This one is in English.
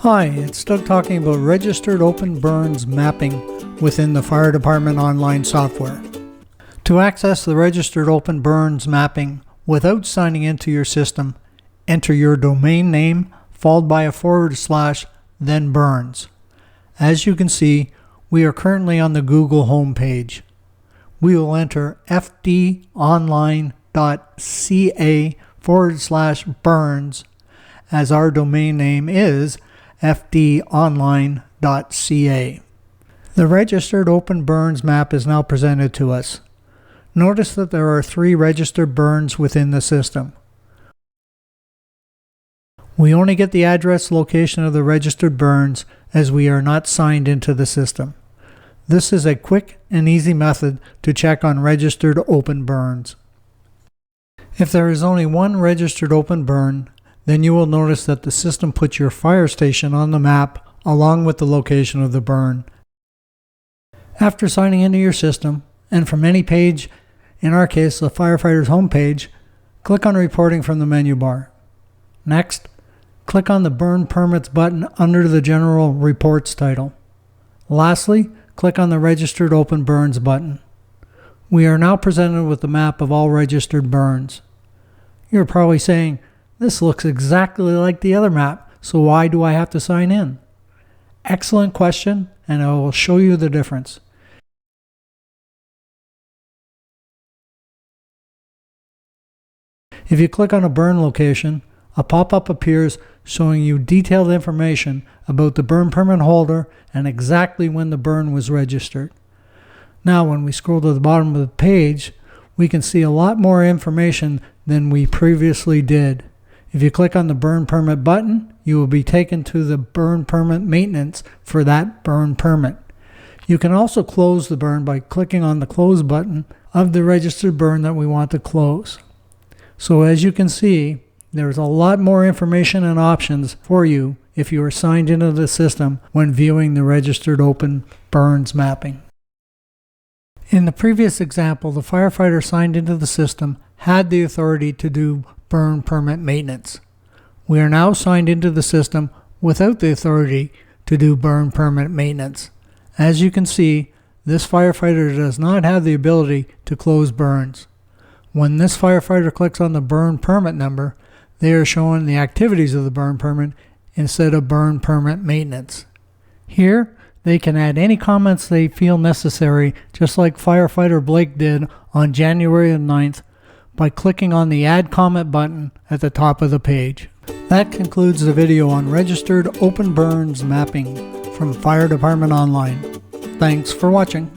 Hi, it's Doug talking about registered open burns mapping within the Fire Department online software. To access the registered open burns mapping without signing into your system, enter your domain name followed by a / then burns. As you can see, we are currently on the Google homepage. We will enter fdonline.ca / burns as our domain name is fdonline.ca. The registered open burns map is now presented to us. Notice that there are 3 registered burns within the system. We only get the address location of the registered burns as we are not signed into the system. This is a quick and easy method to check on registered open burns. If there is only one registered open burn, then you will notice that the system puts your fire station on the map along with the location of the burn. After signing into your system, and from any page, in our case the firefighter's homepage, click on Reporting from the menu bar. Next, click on the Burn Permits button under the General Reports title. Lastly, click on the Registered Open Burns button. We are now presented with the map of all registered burns. You're probably saying, "This looks exactly like the other map, so why do I have to sign in?" Excellent question, and I will show you the difference. If you click on a burn location, a pop-up appears showing you detailed information about the burn permit holder and exactly when the burn was registered. Now, when we scroll to the bottom of the page, we can see a lot more information than we previously did. If you click on the burn permit button, you will be taken to the burn permit maintenance for that burn permit. You can also close the burn by clicking on the close button of the registered burn that we want to close. So as you can see, there's a lot more information and options for you if you are signed into the system when viewing the registered open burns mapping. In the previous example, the firefighter signed into the system had the authority to do burn permit maintenance. We are now signed into the system without the authority to do burn permit maintenance. As you can see, this firefighter does not have the ability to close burns. When this firefighter clicks on the burn permit number, they are showing the activities of the burn permit instead of burn permit maintenance. Here, they can add any comments they feel necessary, just like firefighter Blake did on January 9th, by clicking on the Add Comment button at the top of the page. That concludes the video on registered open burns mapping from Fire Department Online. Thanks for watching.